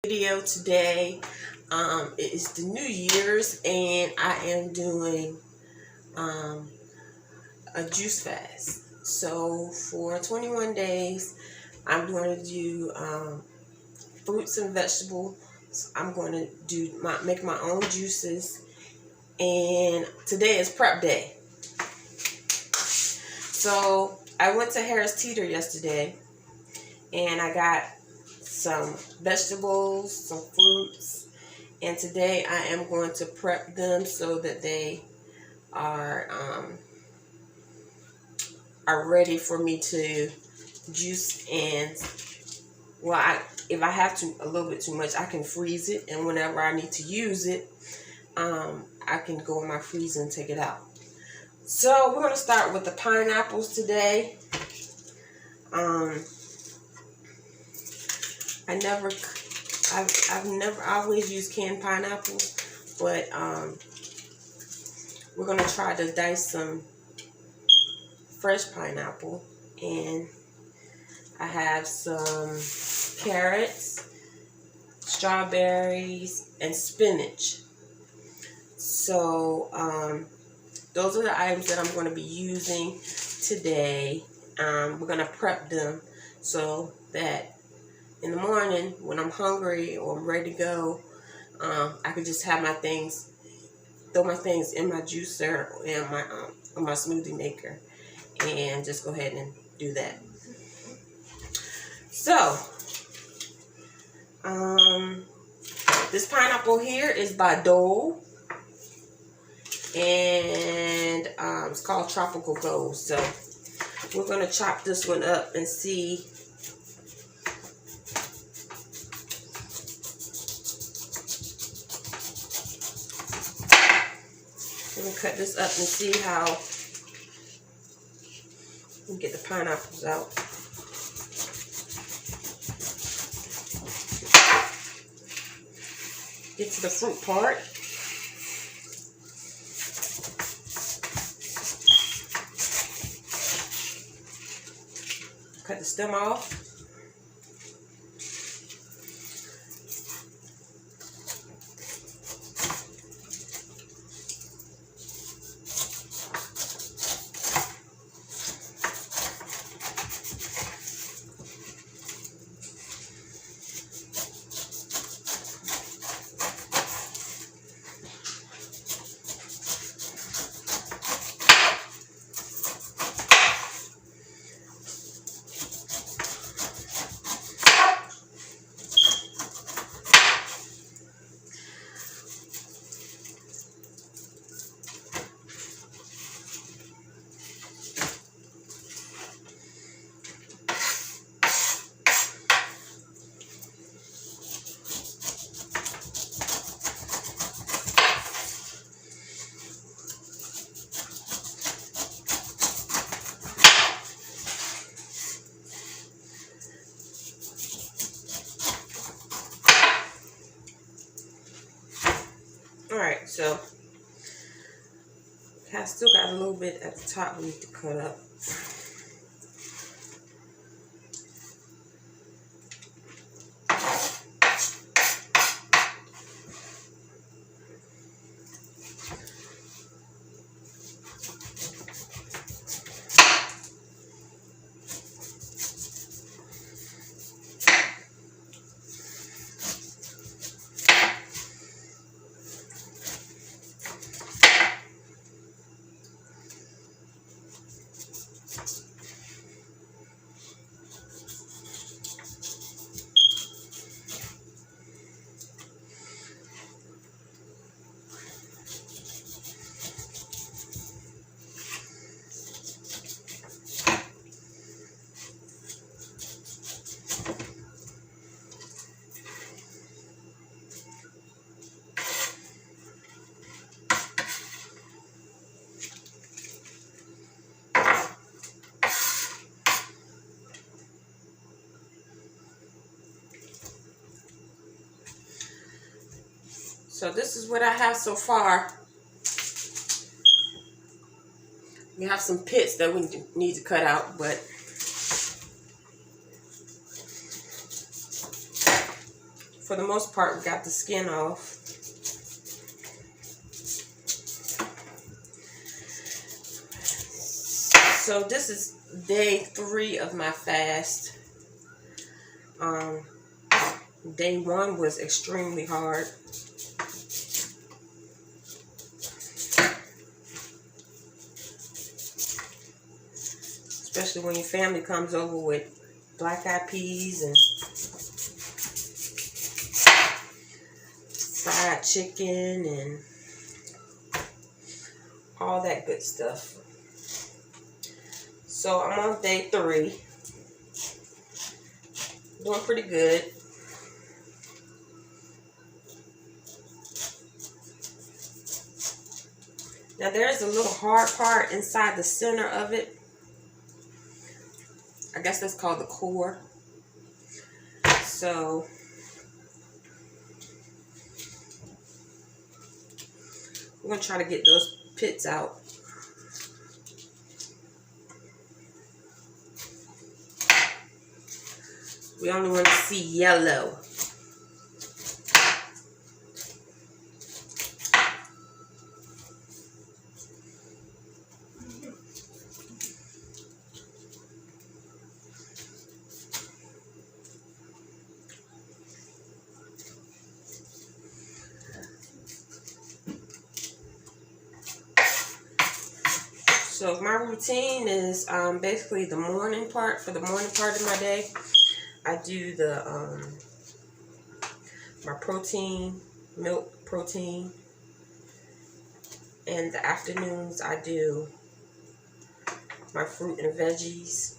Video today. It is the New Year's and I am doing a juice fast. So for 21 days I'm going to do fruits and vegetables. I'm going to make my own juices, and today is prep day. So I went to Harris Teeter yesterday and I got some vegetables, some fruits, and today I am going to prep them so that they are ready for me to juice. And if I have a little bit too much, I can freeze it, and whenever I need to use it, I can go in my freezer and take it out. So we're going to start with the pineapples today. I always use canned pineapples, but we're going to try to dice some fresh pineapple. And I have some carrots, strawberries, and spinach. So those are the items that I'm going to be using today. We're going to prep them so that in the morning when I'm hungry or I'm ready to go, I can just have throw my things in my juicer and my smoothie maker, and just go ahead and do that. So this pineapple here is by Dole, and it's called Tropical Gold. So we're going to chop this one up and see we're going to cut this up and see how we get the pineapples out. Get to the fruit part. Cut the stem off. Alright, so I still got a little bit at the top we need to cut up. So this is what I have so far. We have some pits that we need to cut out, but for the most part, we got the skin off. So this is day 3 of my fast. Day 1 was extremely hard. Especially when your family comes over with black-eyed peas and fried chicken and all that good stuff. So I'm on day 3. Doing pretty good. Now there's a little hard part inside the center of it. I guess that's called the core. So we're going to try to get those pits out. We only want to see yellow. So my routine is basically the morning part. For the morning part of my day, I do the my protein, milk protein. And the afternoons I do my fruit and veggies.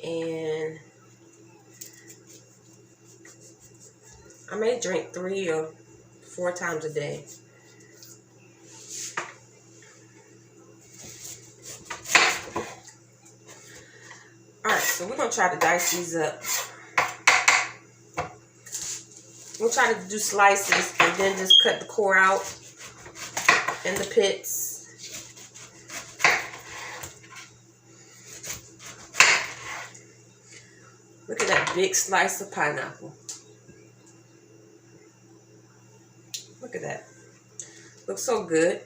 And I may drink 3 or 4 times a day. Alright, so we're going to try to dice these up. We'll try to do slices and then just cut the core out and the pits. Look at that big slice of pineapple. Look at that. Looks so good.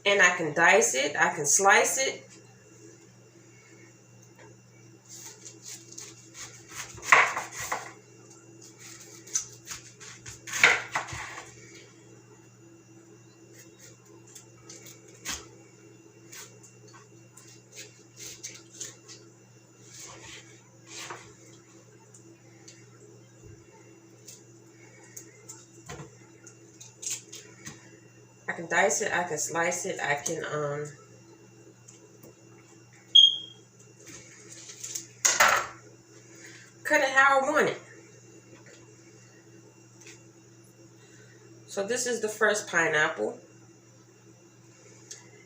And I can dice it, I can slice it. I can dice it, I can slice it, I can cut it how I want it. So this is the first pineapple.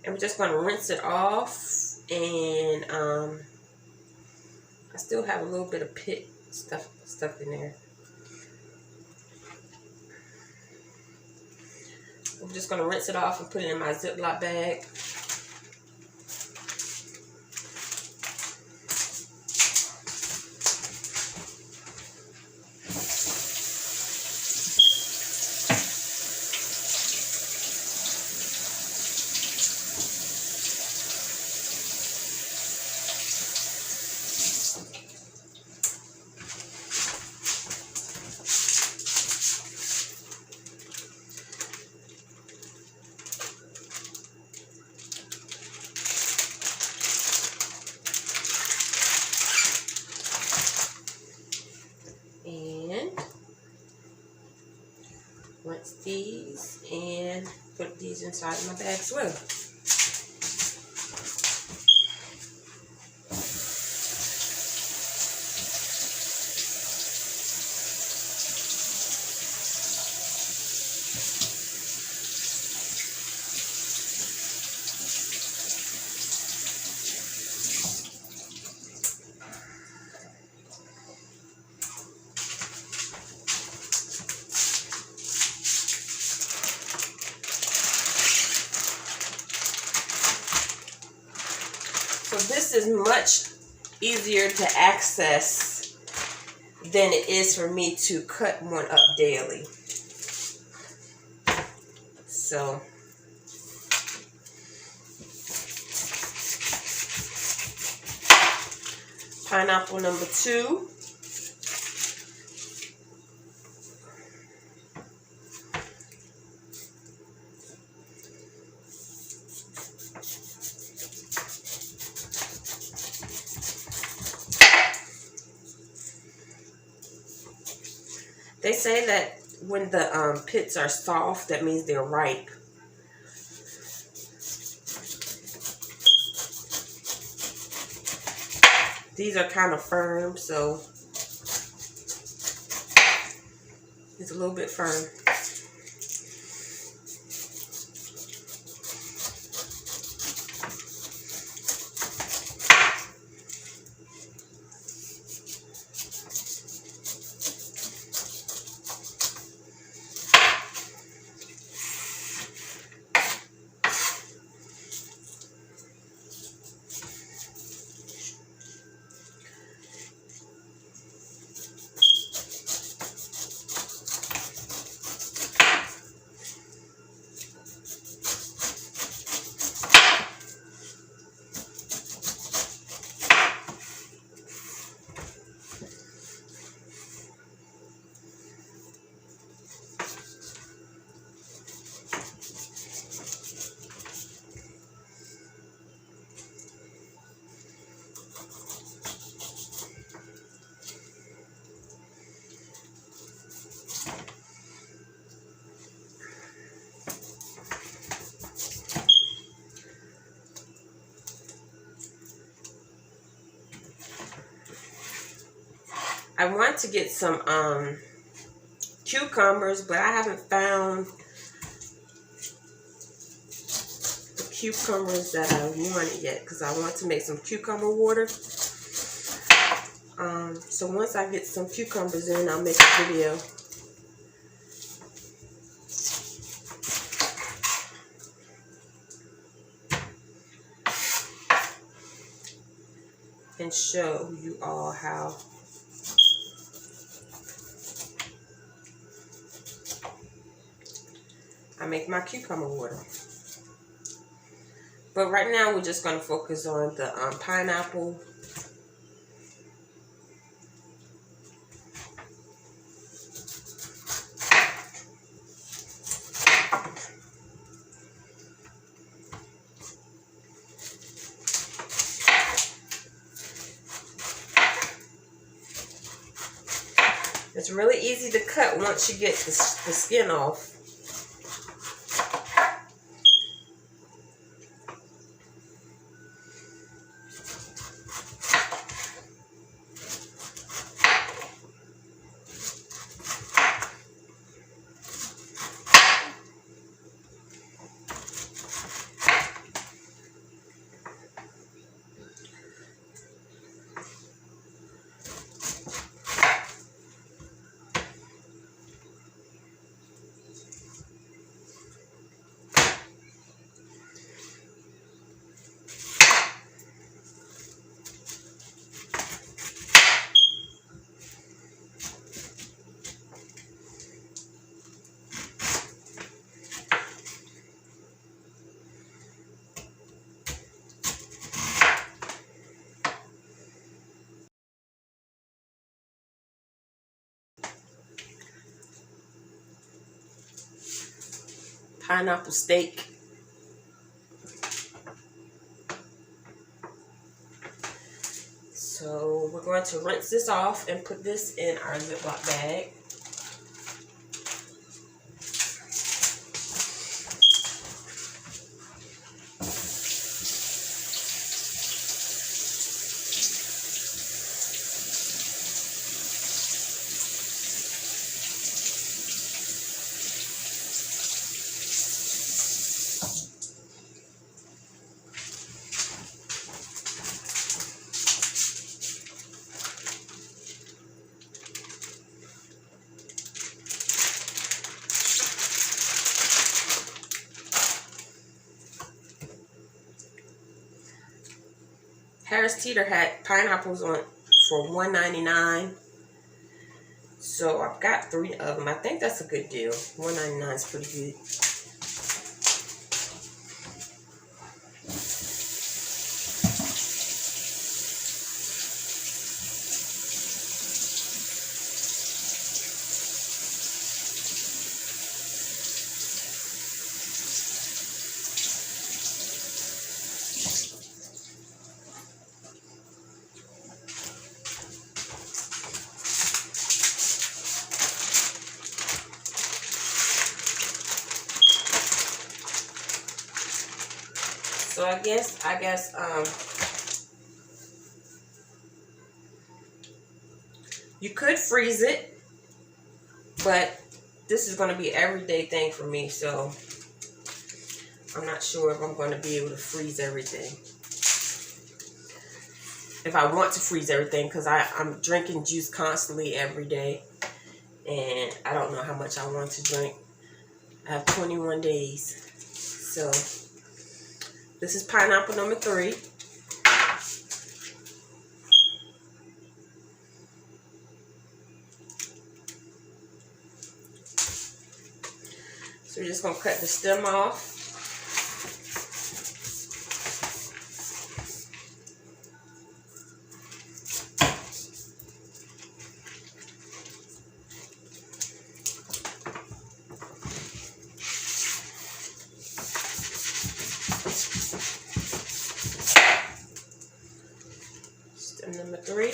And we're just going to rinse it off. And I still have a little bit of pit stuff in there. I'm just going to rinse it off and put it in my Ziploc bag. Rinse these and put these inside my bag as well. So this is much easier to access than it is for me to cut one up daily. So pineapple number 2. They say that when the pits are soft, that means they're ripe. These are kind of firm, so it's a little bit firm. I want to get some cucumbers, but I haven't found the cucumbers that I wanted yet, because I want to make some cucumber water. So once I get some cucumbers in, I'll make a video. And show you all how I make my cucumber water. But right now we're just going to focus on the pineapple. It's really easy to cut once you get the skin off. Pineapple steak. So we're going to rinse this off and put this in our Ziploc bag. Harris Teeter had pineapples on for $1.99. So I've got 3 of them. I think that's a good deal. $1.99 is pretty good. So I guess you could freeze it, but this is going to be an everyday thing for me, so I'm not sure if I'm going to be able to freeze everything. If I want to freeze everything, because I'm drinking juice constantly every day, and I don't know how much I want to drink. I have 21 days. So this is pineapple number 3. So we're just going to cut the stem off. Stem number 3.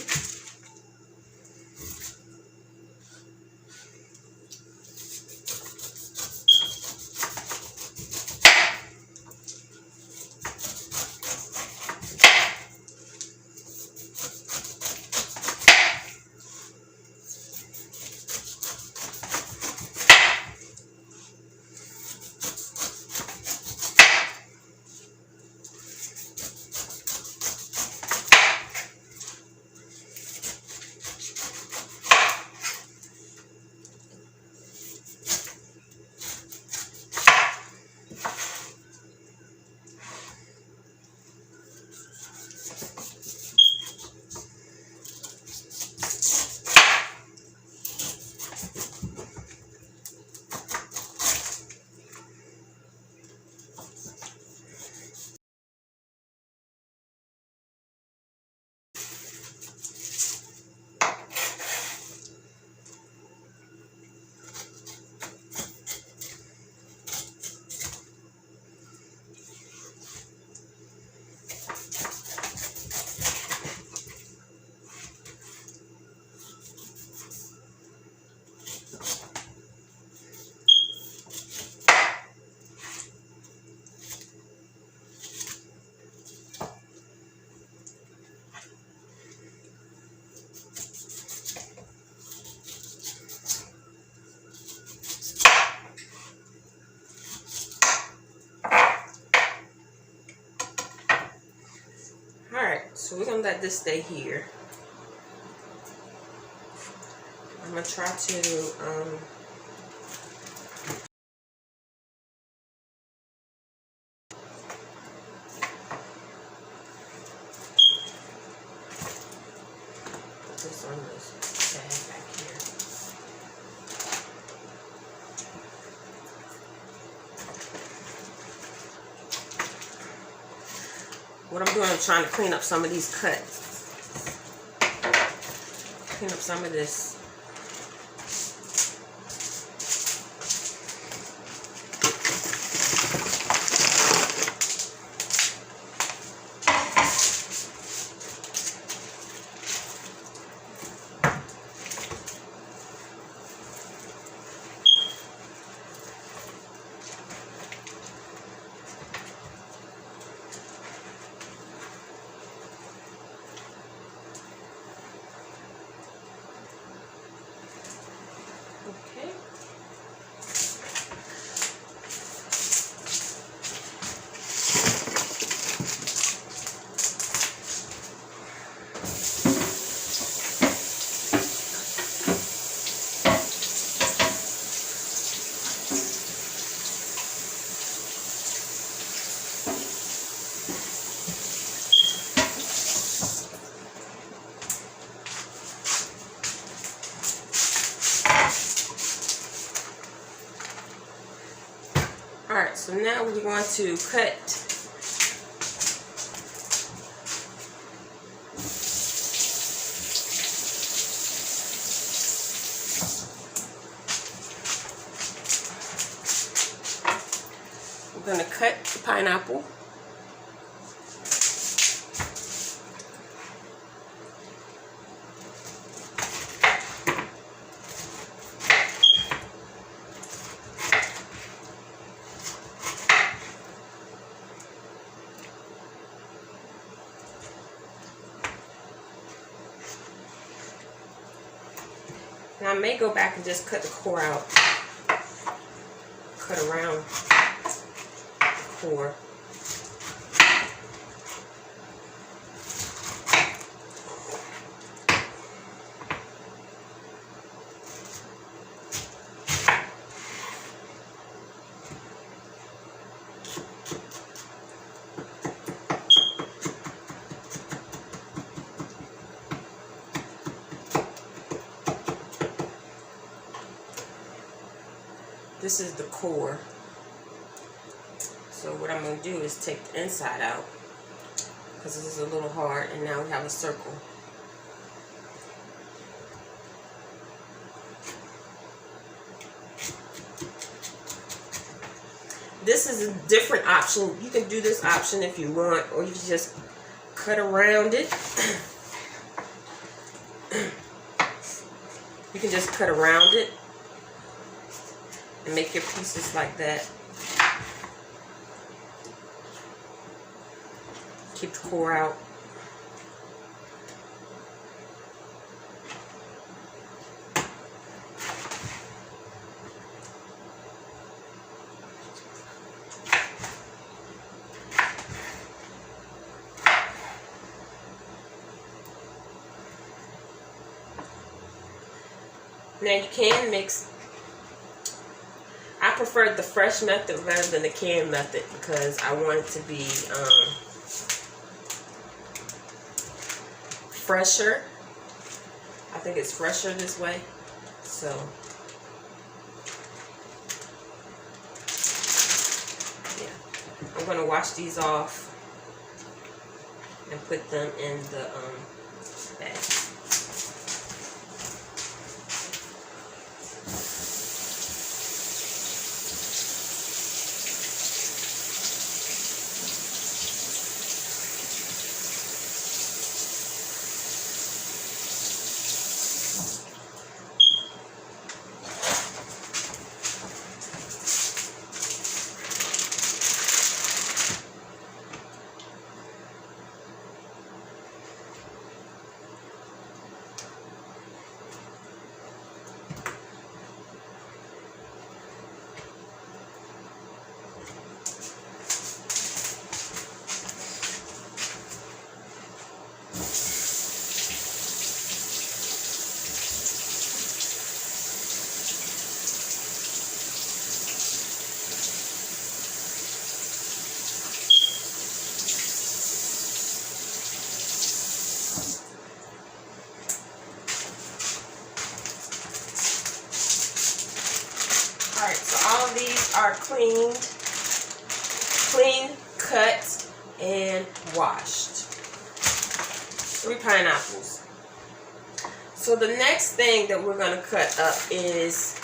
Alright, so we're going to let this stay here. I'm going to try to put this on this bag back here. What I'm doing, I'm trying to clean up some of these cuts. Clean up some of this. So now we're going to cut the pineapple. Now I may go back and just cut the core out. Cut around the core. This is the core. So what I'm going to do is take the inside out, because this is a little hard, and now we have a circle. This is a different option. You can do this option if you want, or you can just cut around it. You can just cut around it and make your pieces like that. Keep the core out. Now you can mix. I prefer the fresh method rather than the canned method because I want it to be fresher. I think it's fresher this way. So yeah, I'm going to wash these off and put them in the bag. Alright, so all of these are cleaned, cut, and washed. 3 pineapples. So the next thing that we're going to cut up is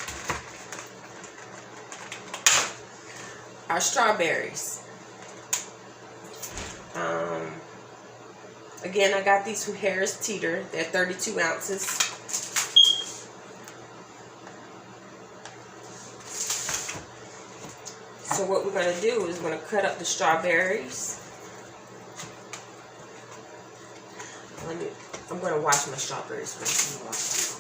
our strawberries. Again, I got these from Harris Teeter. They're 32 ounces. So what we're going to do is we're going to cut up the strawberries. I'm going to wash my strawberries first.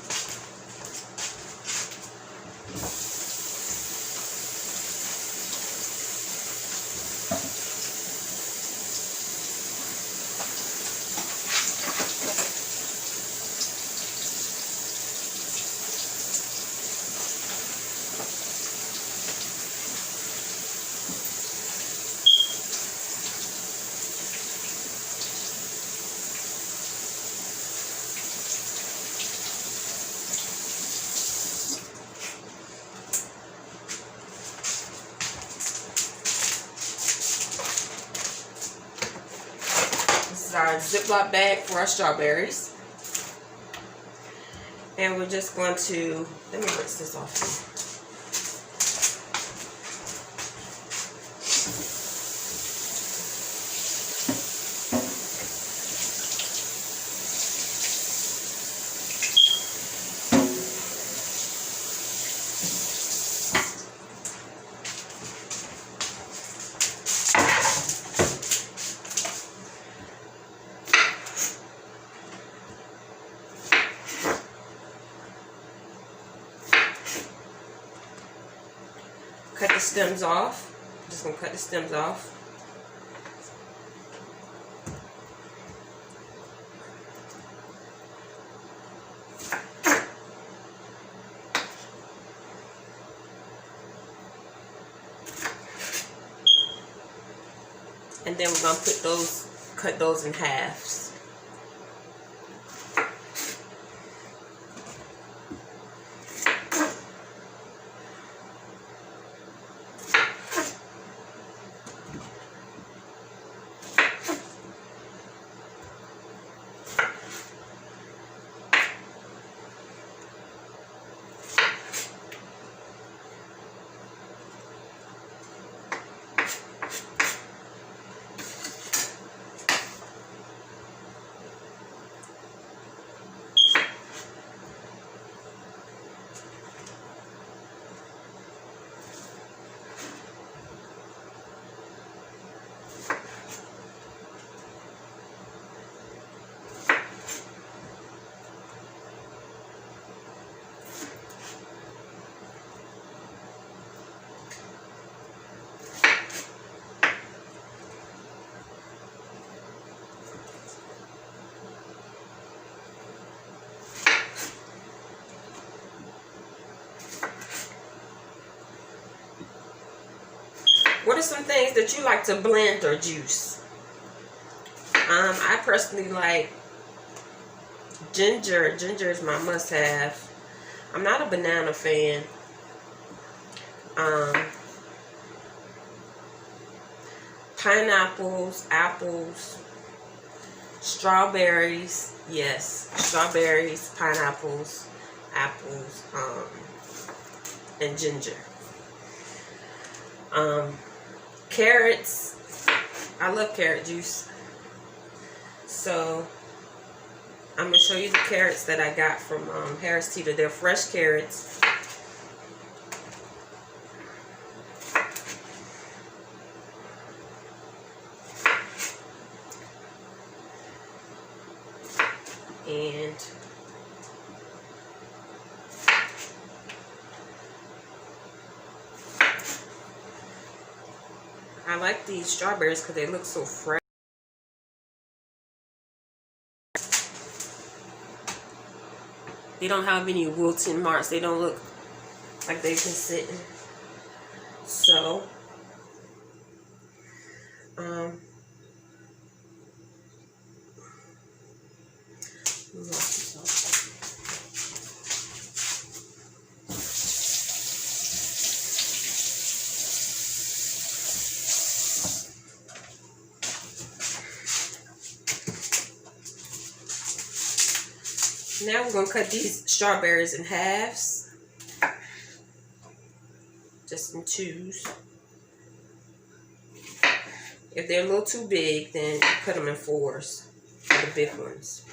This is our Ziploc bag for our strawberries. And we're just going to, let me rinse this off here. Cut the stems off. I'm just going to cut the stems off. And then we're going to cut those in halves. What are some things that you like to blend or juice? I personally like ginger. Ginger is my must-have. I'm not a banana fan. Pineapples, apples, strawberries. Yes, strawberries, pineapples, apples, and ginger. Carrots. I love carrot juice. So I'm going to show you the carrots that I got from Harris Teeter. They're fresh carrots. And I like these strawberries because they look so fresh. They don't have any wilting marks. They don't look like they've been sitting. So, now we're going to cut these strawberries in halves. Just in twos. If they're a little too big, then you cut them in fours for the big ones.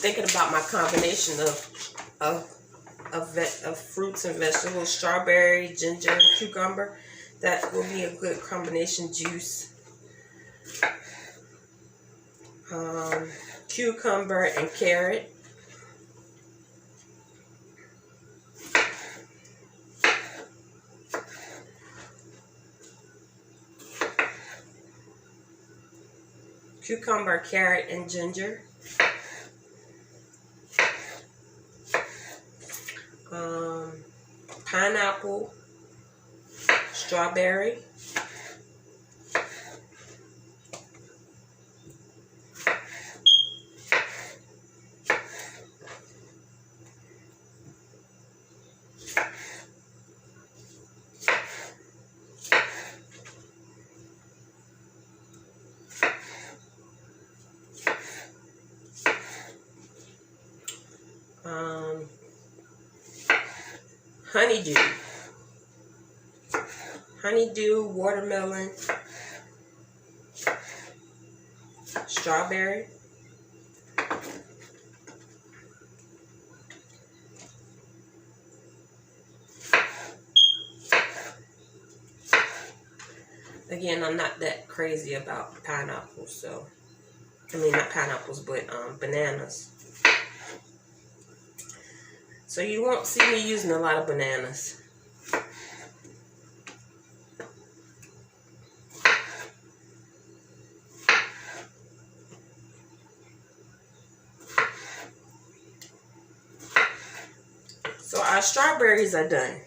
thinking about my combination of fruits and vegetables: strawberry, ginger, and cucumber. That will be a good combination juice. Cucumber and carrot. Cucumber, carrot, and ginger. Pineapple, strawberry. Honeydew, watermelon, strawberry, again, I'm not that crazy about pineapples, so I mean not pineapples, but bananas. So you won't see me using a lot of bananas. So our strawberries are done.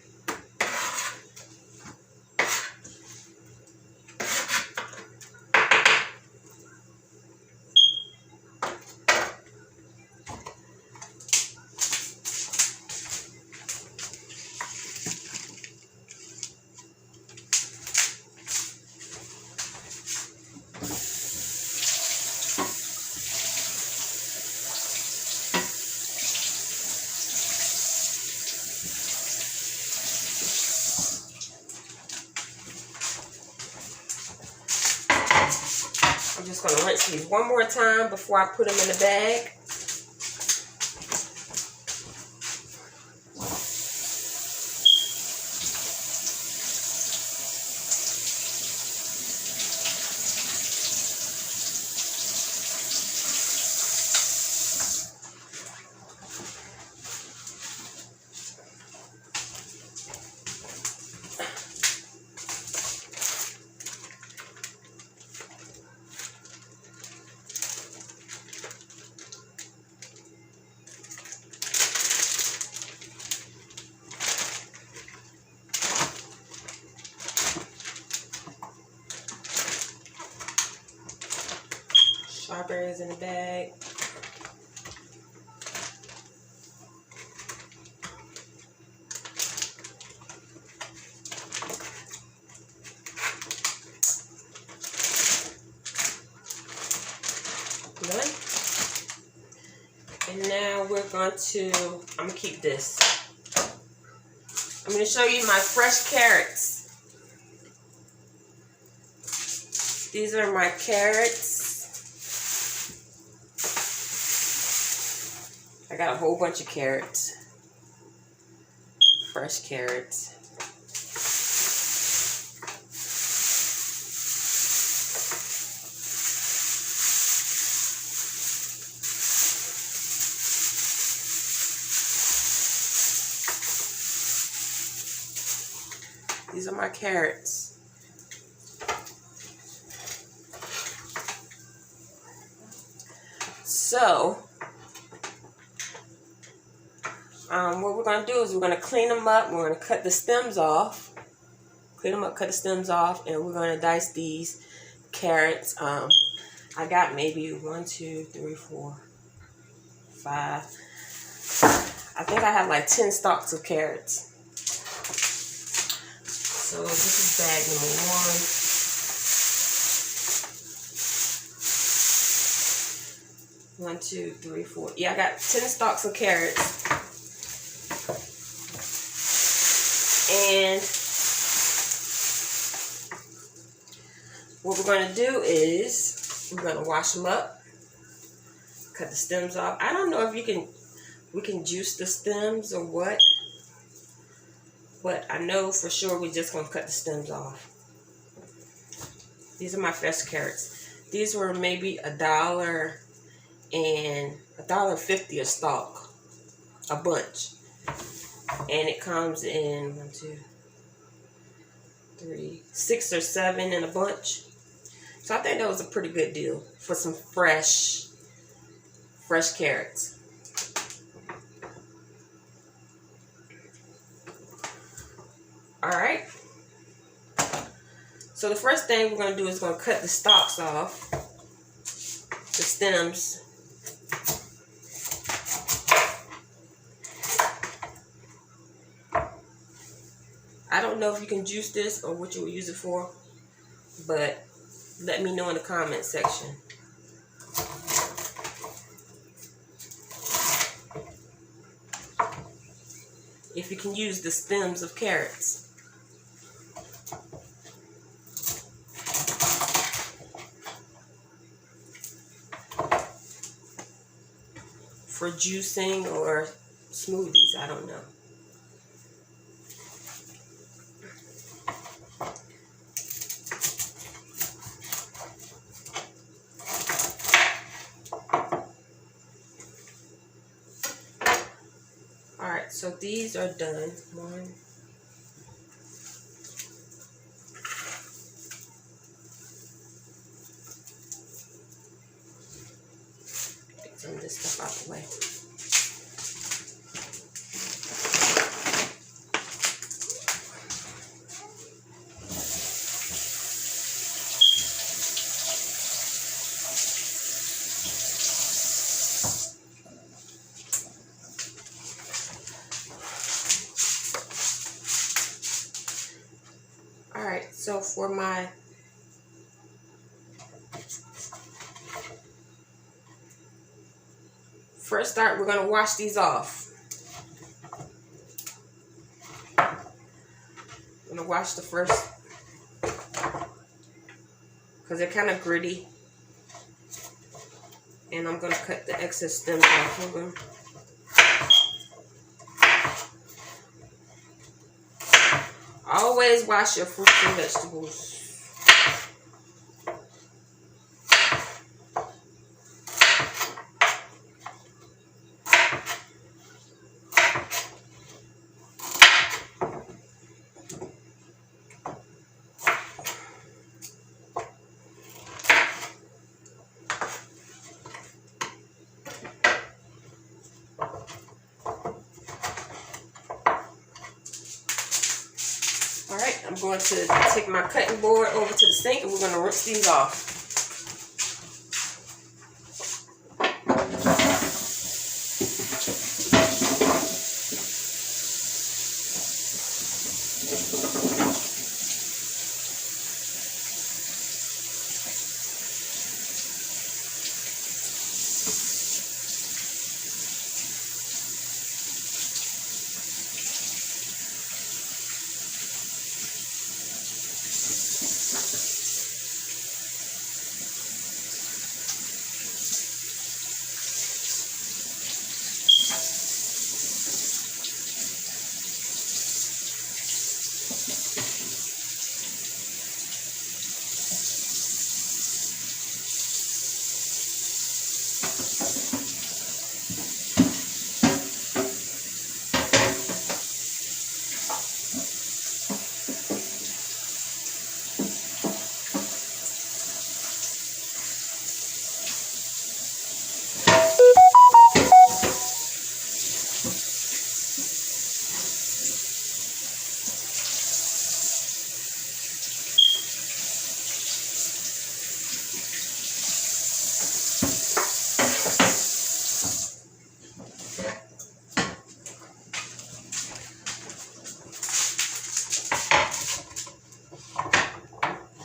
I'm just going to rinse these one more time before I put them in the bag. Strawberries in the bag. Done. And now we're going to, I'm going to keep this. I'm going to show you my fresh carrots. These are my carrots. I got a whole bunch of carrots. Fresh carrots. These are my carrots. So, what we're going to do is we're going to clean them up. We're going to cut the stems off. Clean them up, cut the stems off, and we're going to dice these carrots. I got maybe 1, 2, 3, 4, 5. I think I have like 10 stalks of carrots. So this is bag number 1. 1, 2, 3, 4. Yeah, I got 10 stalks of carrots. And what we're going to do is we're going to wash them up. cut the stems off. I don't know if we can juice the stems or what, but I know for sure we're just gonna cut the stems off. These are my fresh carrots. These were maybe $1 and $1.50 a stalk, a bunch, and it comes in 1, 2, 3, 6 or 7 in a bunch. So I think that was a pretty good deal for some fresh carrots. All right. So the first thing we're going to do is going to cut the stalks off, the stems. I don't know if you can juice this or what you will use it for, but let me know in the comment section. If you can use the stems of carrots. For juicing or smoothies, I don't know. Alright, so these are done. 1. Get some of this stuff out the way. Alright, so for my first start, we're going to wash these off. I'm going to wash the first, because they're kind of gritty. And I'm going to cut the excess stems off of them. Always wash your fruits and vegetables. Alright, I'm going to take my cutting board over to the sink and we're going to rinse these off.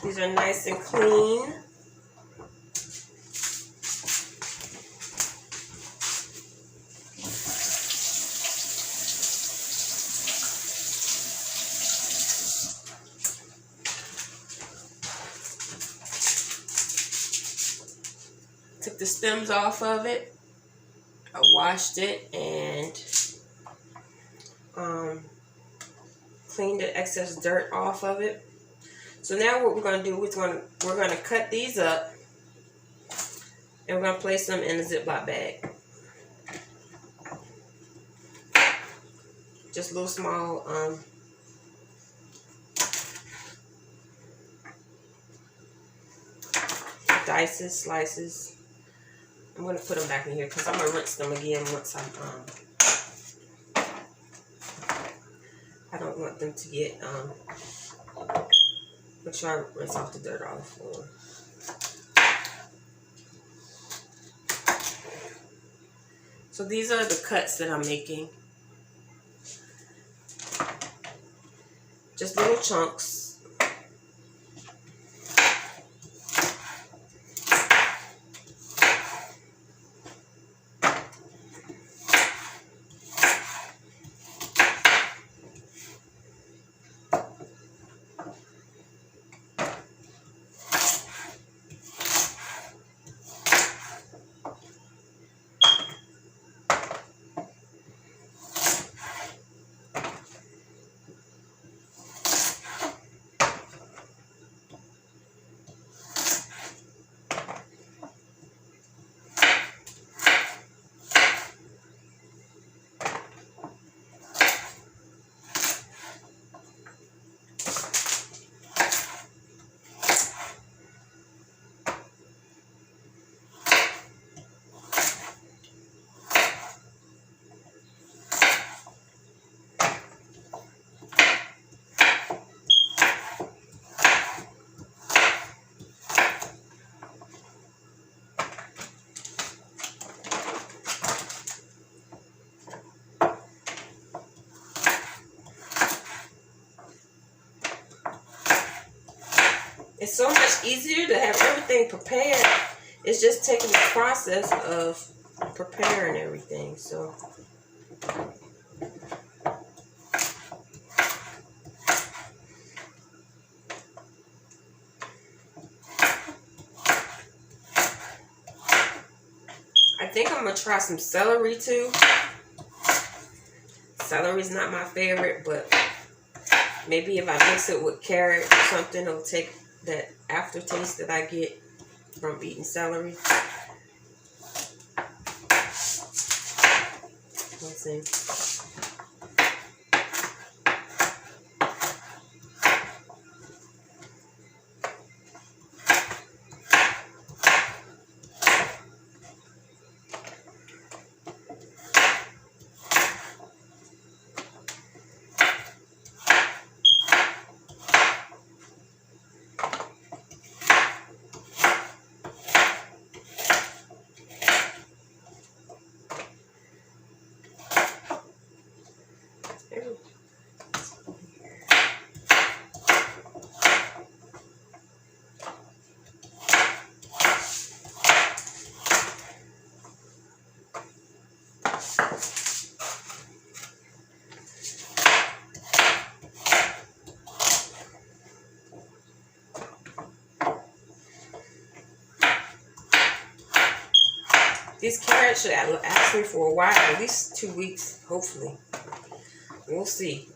These are nice and clean. Took the stems off of it. I washed it and cleaned the excess dirt off of it. So now what we're going to do is we're going to cut these up and we're going to place them in a Ziploc bag. Just little small slices. I'm going to put them back in here because I'm going to rinse them again once I don't want them to get make sure I rinse off the dirt off. So these are the cuts that I'm making. Just little chunks. It's so much easier to have everything prepared. It's just taking the process of preparing everything. So I think I'm going to try some celery too. Celery's not my favorite, but maybe if I mix it with carrot or something, it'll take that aftertaste that I get from eating celery. Let's see. These carrots should last me for a while, at least 2 weeks, hopefully. We'll see.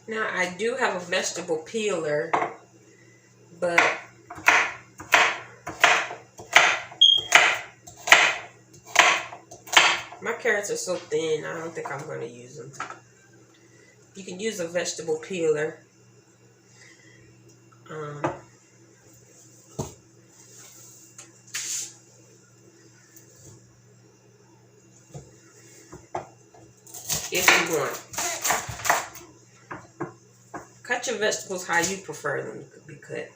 Now, I do have a vegetable peeler, but carrots are so thin, I don't think I'm going to use them. You can use a vegetable peeler. If you want. Cut your vegetables how you prefer them to be cut.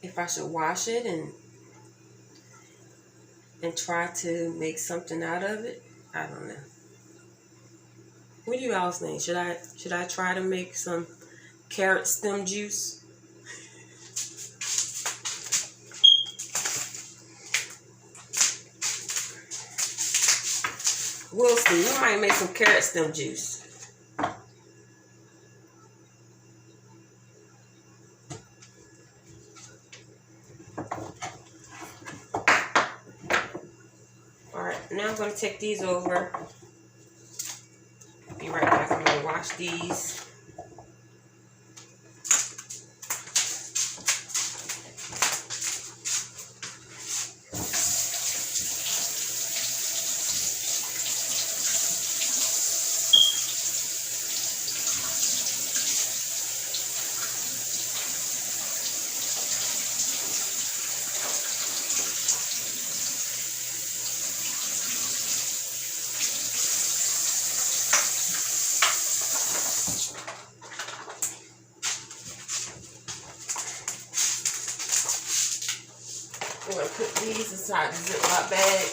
If I should wash it and try to make something out of it, I don't know. What do you all think? Should I try to make some carrot stem juice? We'll see. We might make some carrot stem juice. Alright, now I'm going to take these over. Be right back. I'm going to wash these. I'm going to put these inside the Ziploc bag.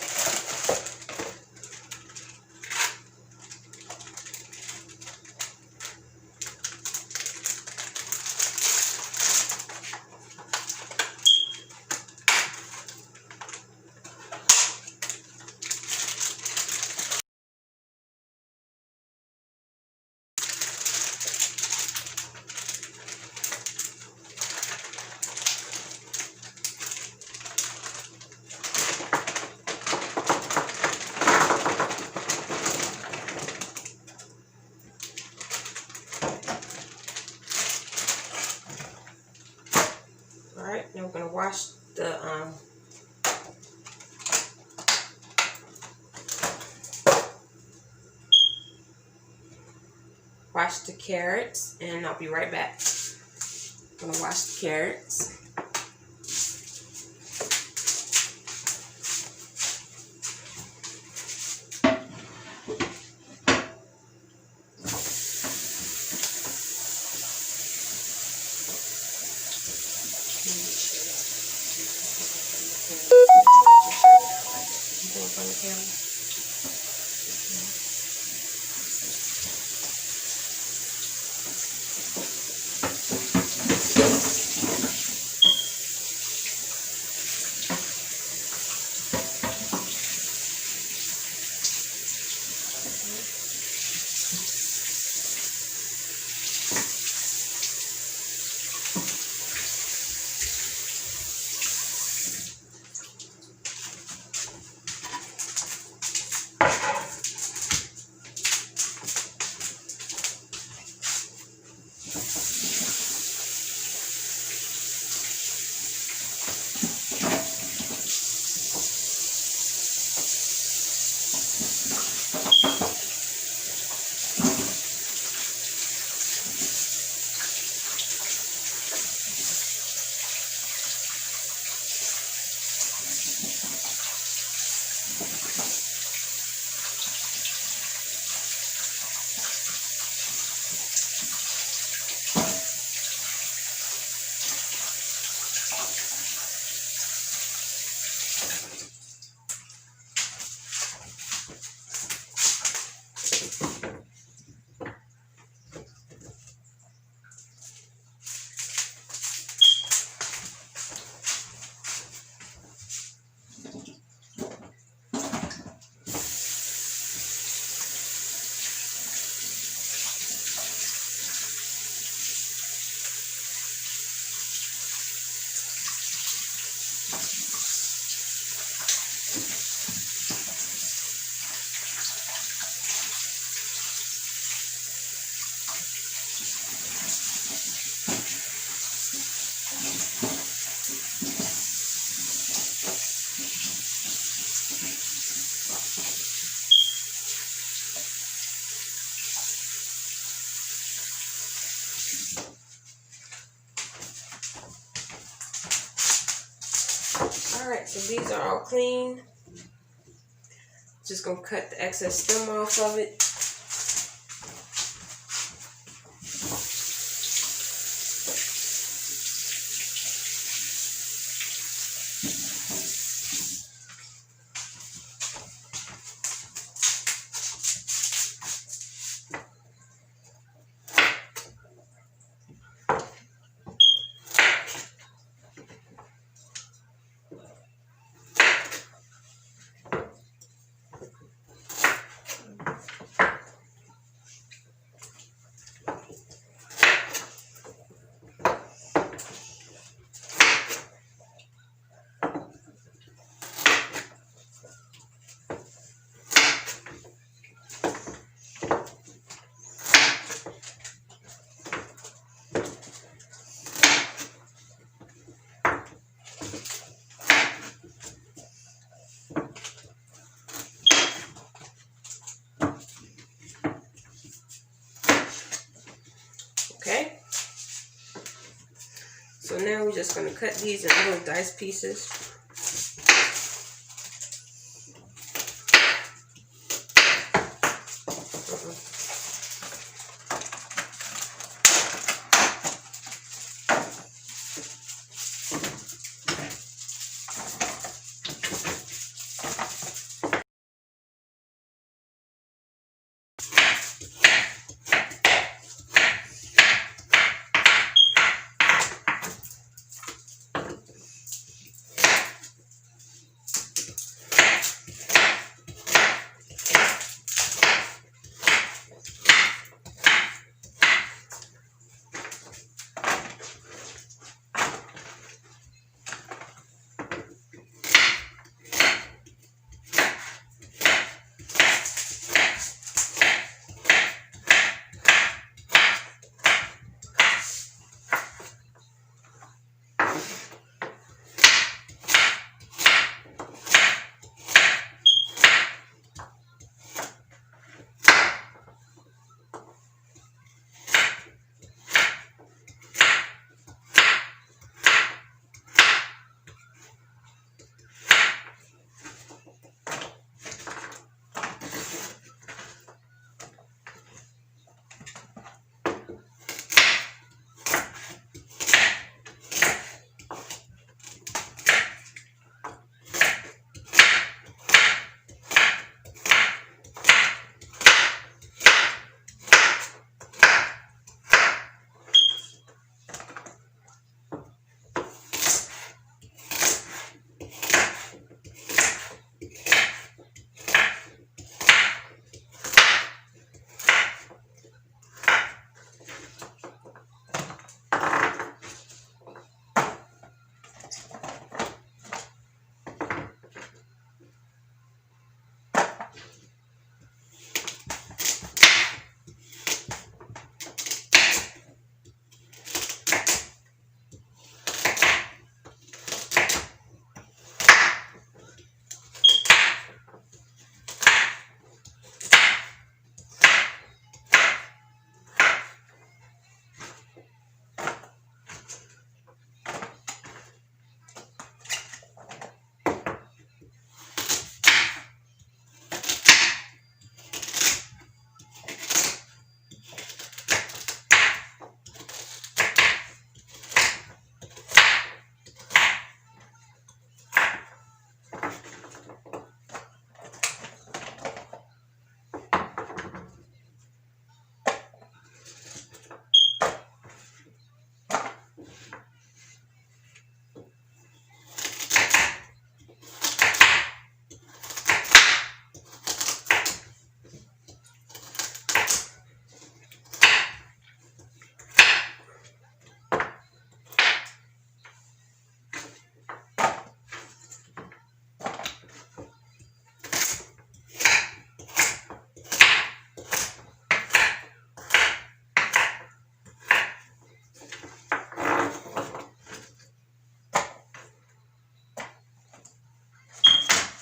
Alright, now we're going to wash the carrots, and I'll be right back. I'm going to wash the carrots. So these are all clean. Just gonna cut the excess stem off of it. Okay. So now we're just going to cut these in little dice pieces.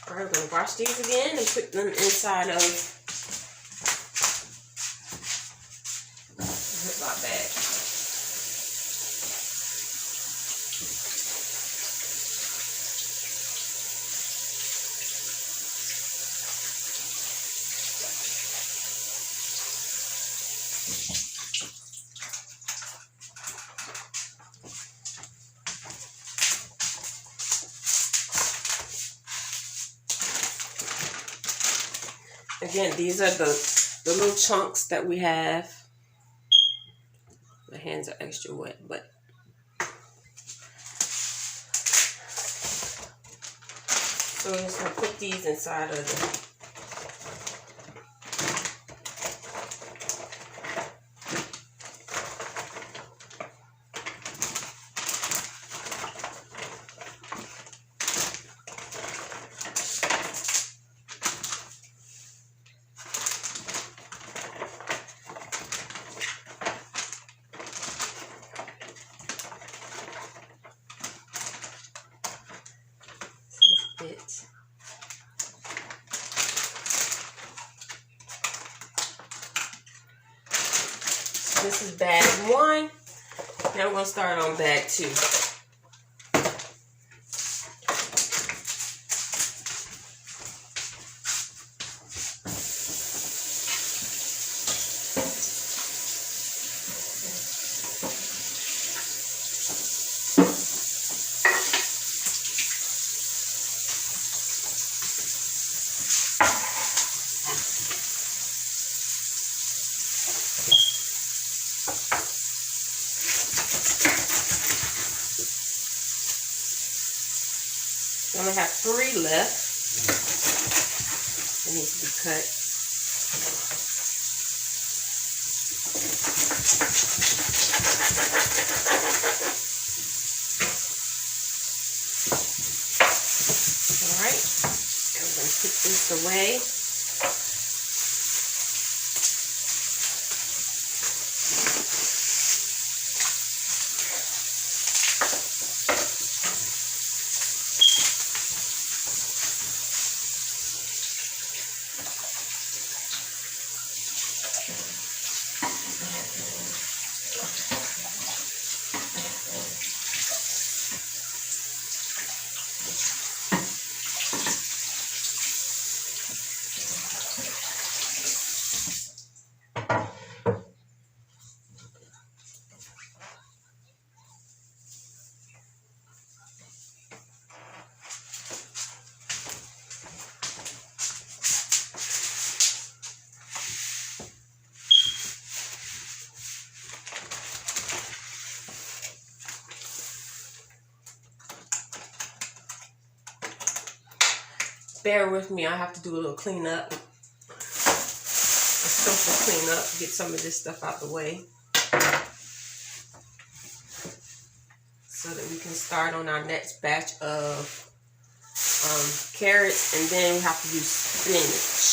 Alright, we're going to wash these again and put them inside of a Ziploc bag. again, these are the little chunks that we have. My hands are extra wet, but so we're just gonna put these inside of the bit. This is bag 1. Now we're going to start on bag 2. I only have 3 left. It needs to be cut. All right, I'm going to put this away. Bear with me, I have to do a little cleanup. A simple cleanup, get some of this stuff out the way so that we can start on our next batch of carrots, and then we have to do spinach.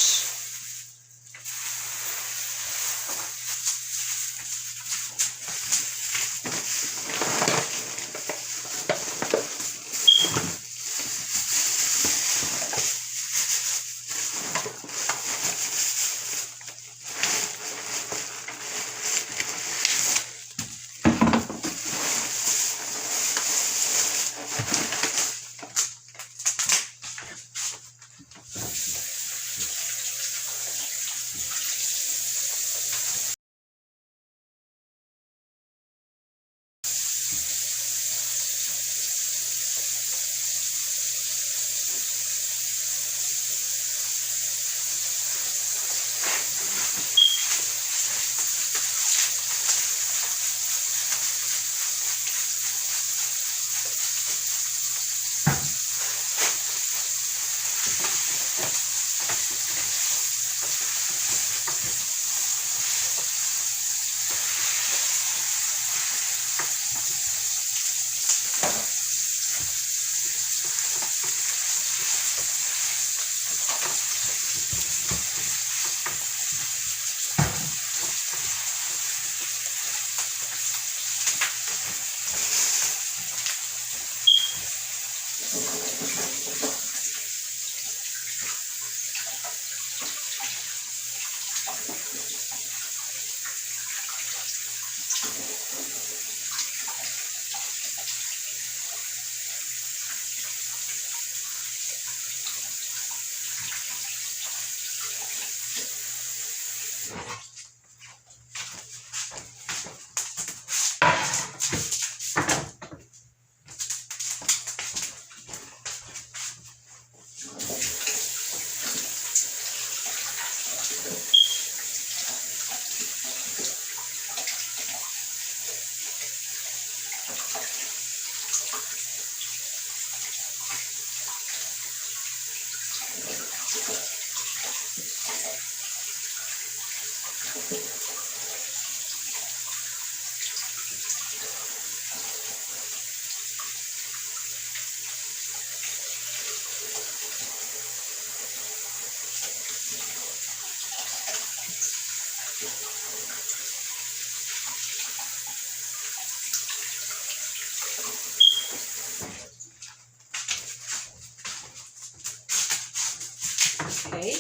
Okay,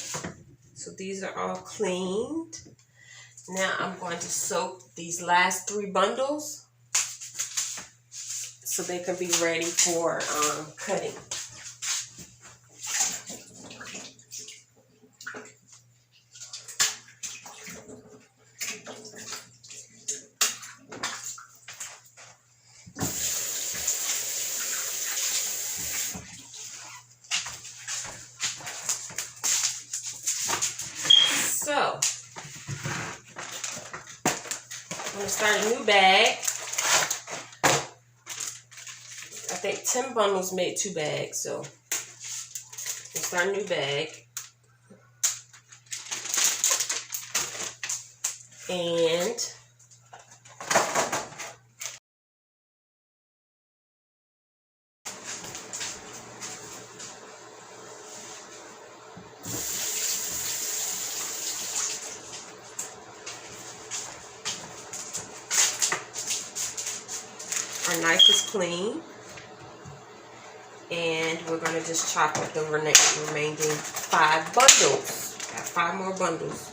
so these are all cleaned. Now I'm going to soak these last 3 bundles so they can be ready for cutting. So, I'm going to start a new bag. I think 10 bundles made 2 bags, so we'll start a new bag. And our knife is clean. And we're going to just chop up the remaining 5 bundles. Got 5 more bundles.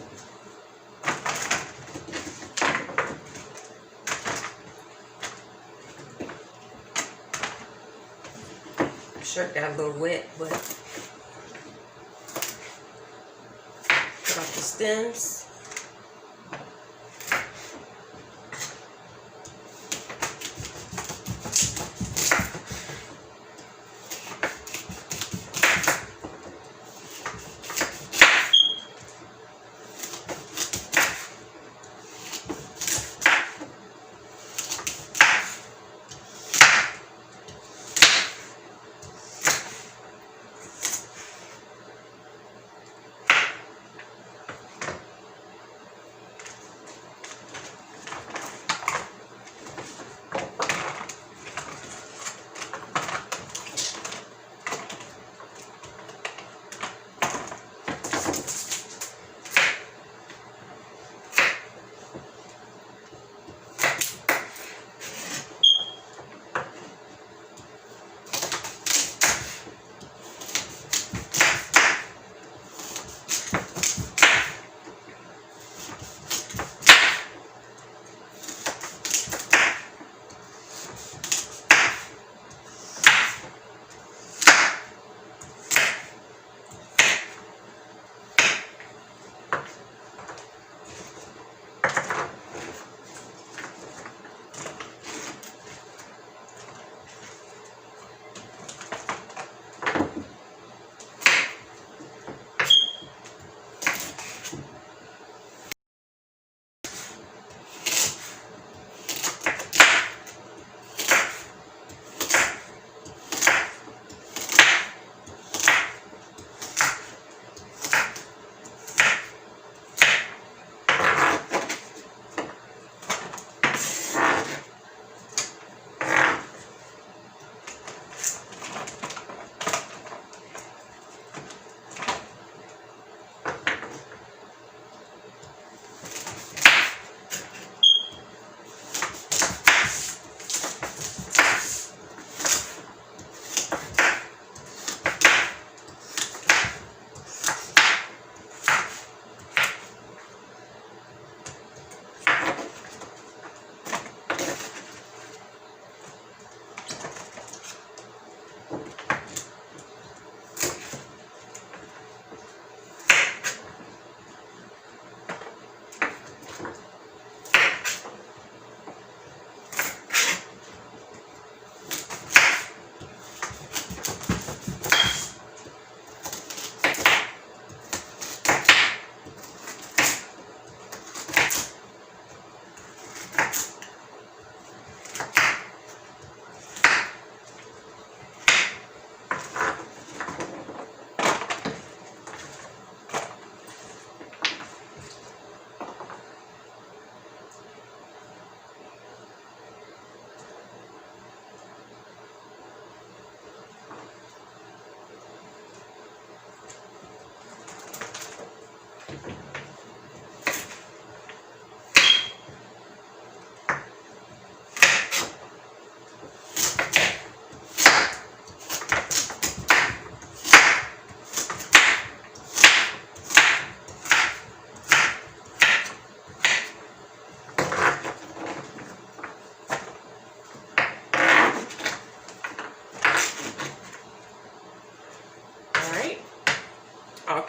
Shirt got a little wet, but cut off the stems.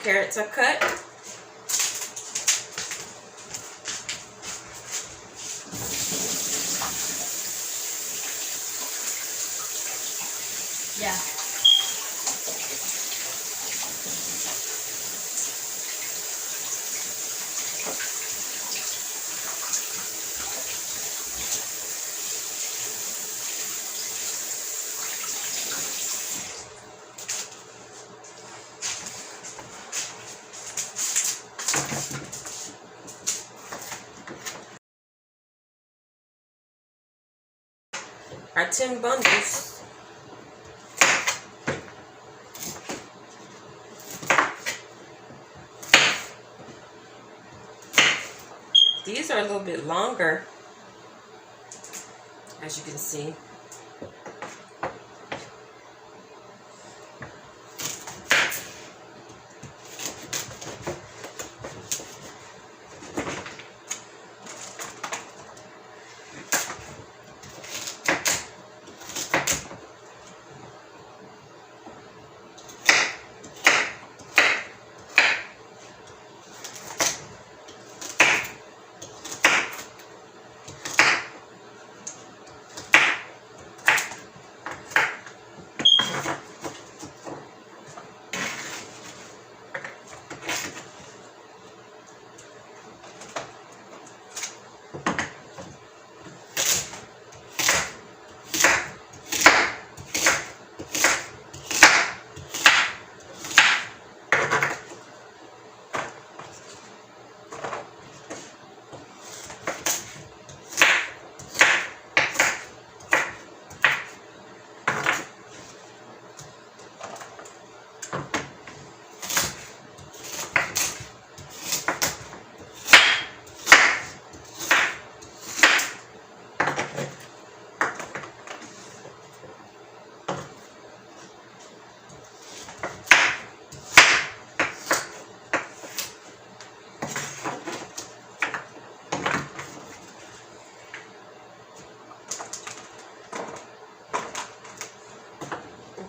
carrots are cut. Yeah. Our 10 bundles. These are a little bit longer, as you can see.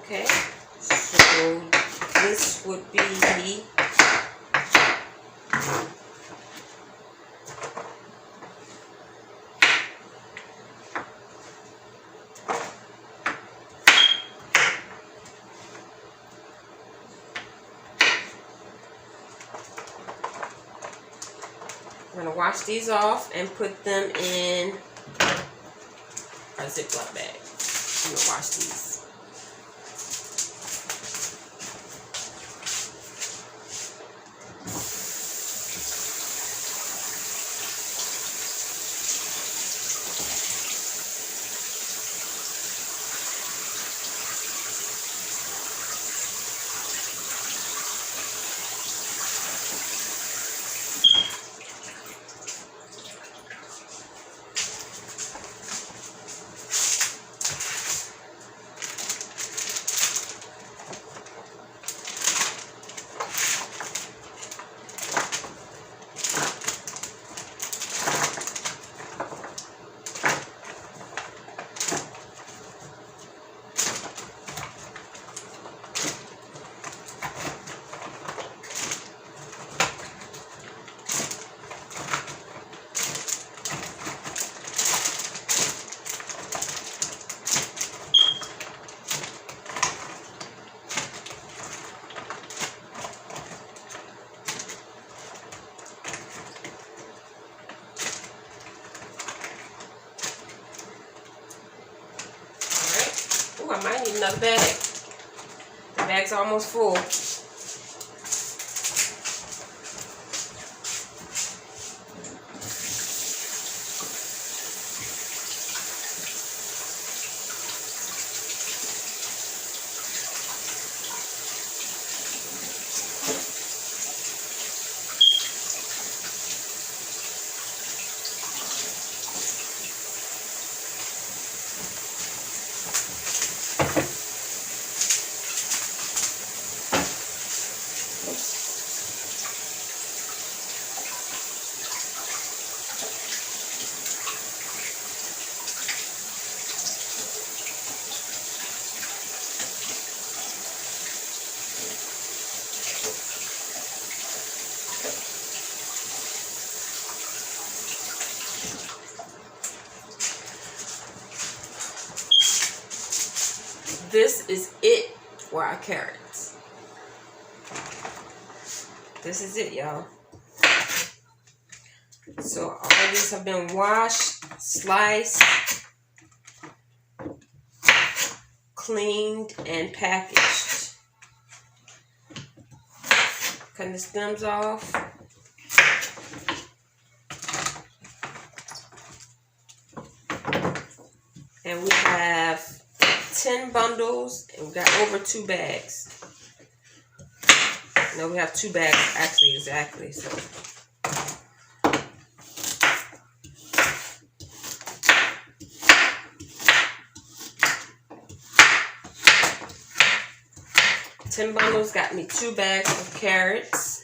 Okay, so this would be I'm going to wash these off and put them in a Ziploc bag. I'm going to wash these. I might need another bag. The bag's almost full. this is it for our carrots. This is it, y'all. So all of these have been washed, sliced, cleaned, and packaged. Cutting the stems off. And we have 10 bundles, and we got over 2 bags. No, we have 2 bags actually, exactly. So 10 bundles got me 2 bags of carrots.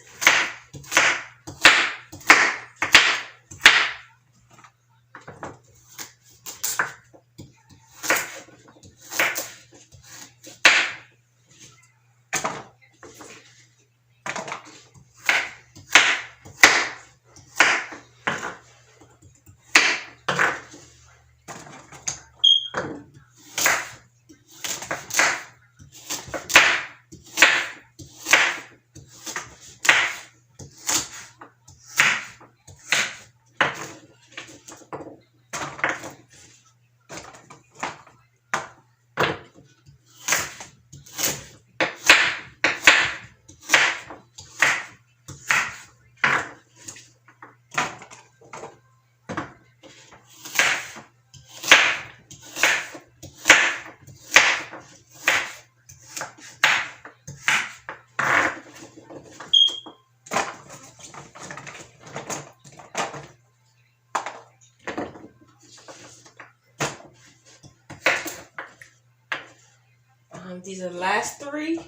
These are the last 3.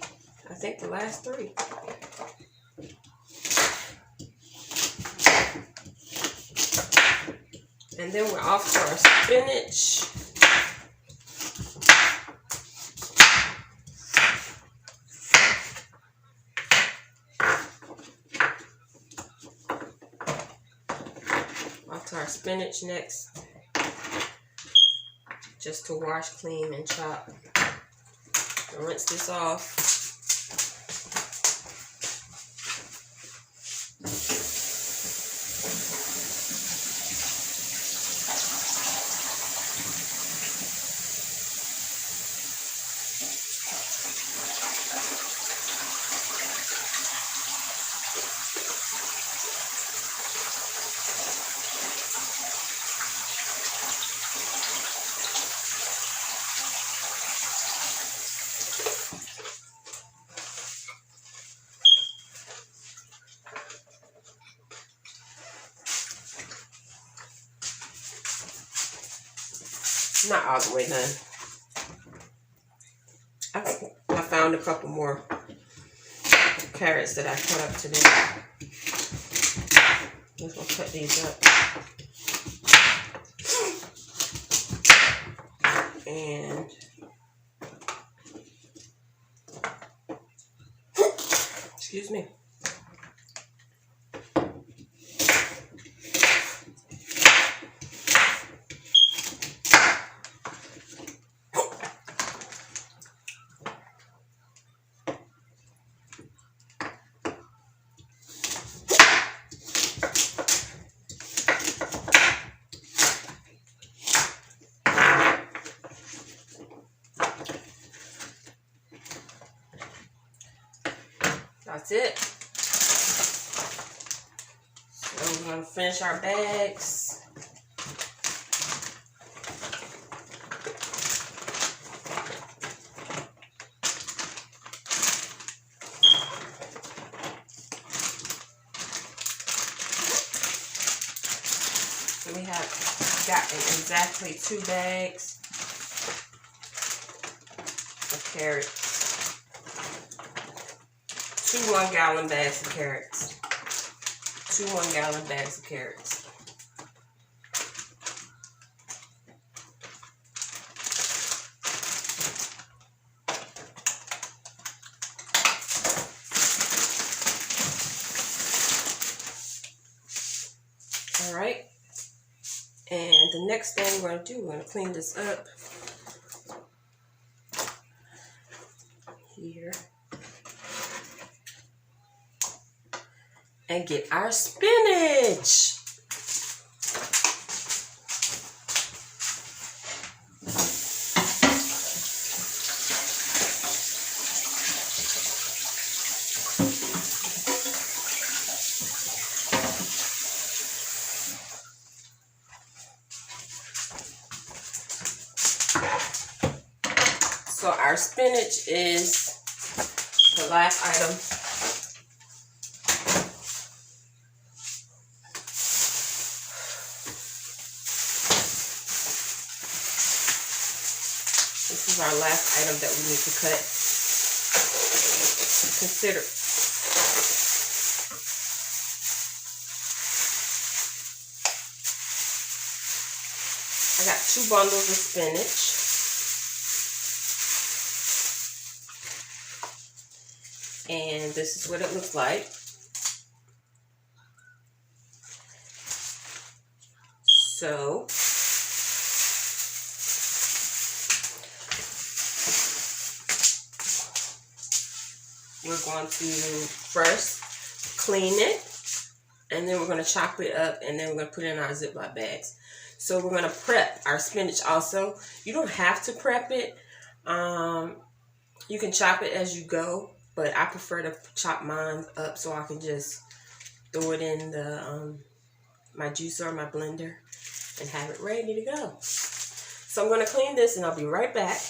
I think the last 3. And then we're off to our spinach. Off to our spinach next. Just to wash, clean, and chop. Rinse this off. Not all the way done. I found a couple more carrots that I cut up today. Let's go cut these up. And excuse me. That's it. So we're going to finish our bags. So we have gotten exactly 2 bags of carrots. 2 1-gallon bags of carrots. 2 1-gallon bags of carrots. All right. And the next thing we're going to do, we're going to clean this up. here and get our spinach. So our spinach is the last item. This is our last item that we need to cut. Consider. I got 2 bundles of spinach. And this is what it looks like. So we're going to first clean it, and then we're going to chop it up, and then we're going to put it in our Ziploc bags. So we're going to prep our spinach also. You don't have to prep it. You can chop it as you go, but I prefer to chop mine up so I can just throw it in the my juicer or my blender and have it ready to go. So I'm going to clean this and I'll be right back.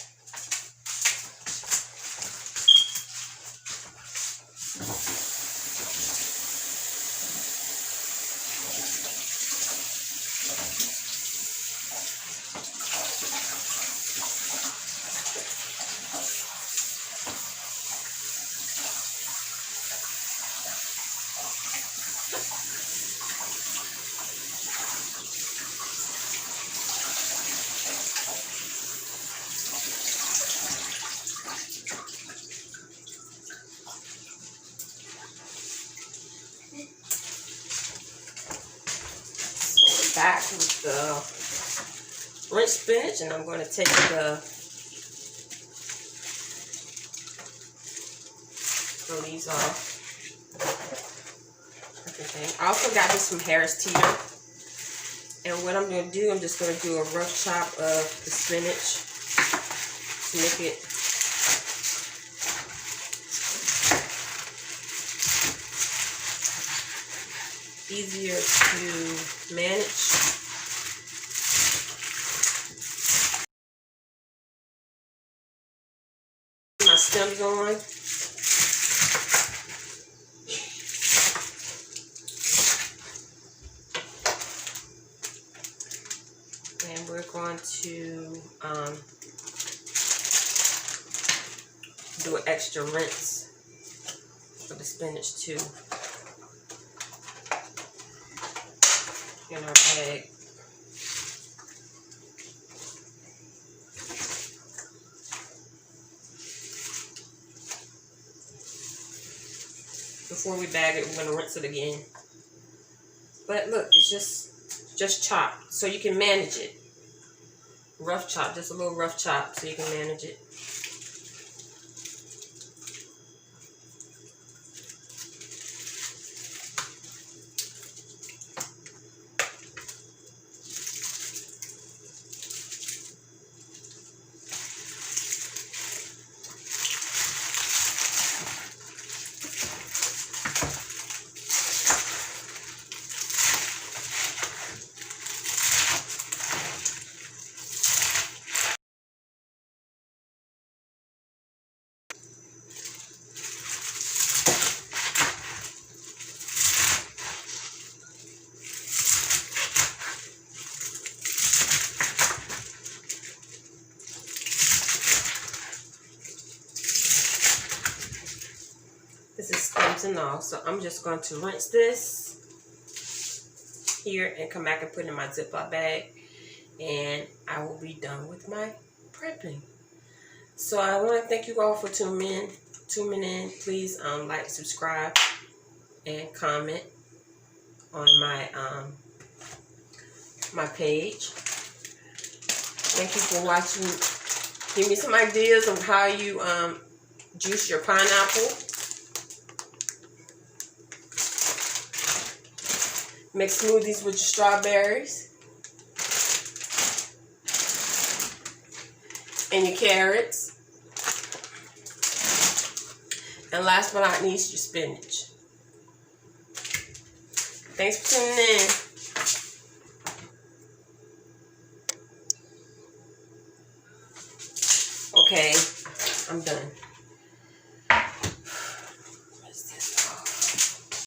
Back with the rinsed spinach, and I'm going to take throw these off. Everything. I also got this from Harris Teeter, and what I'm going to do, I'm just going to do a rough chop of the spinach to make it easier to manage. My stems on. And we're going to do an extra rinse for the spinach too. In our bag. Before we bag it, we're going to rinse it again. But look, it's just chopped, so you can manage it. Rough chop, just a little rough chop, so you can manage it. This is stems and all, so I'm just going to rinse this here and come back and put it in my Ziploc bag, and I will be done with my prepping. So I want to thank you all for tuning in. Please like, subscribe, and comment on my page. Thank you for watching. Give me some ideas of how you Juice your pineapple. Make smoothies with your strawberries and your carrots. And last but not least, your spinach. Thanks for tuning in. Okay, I'm done.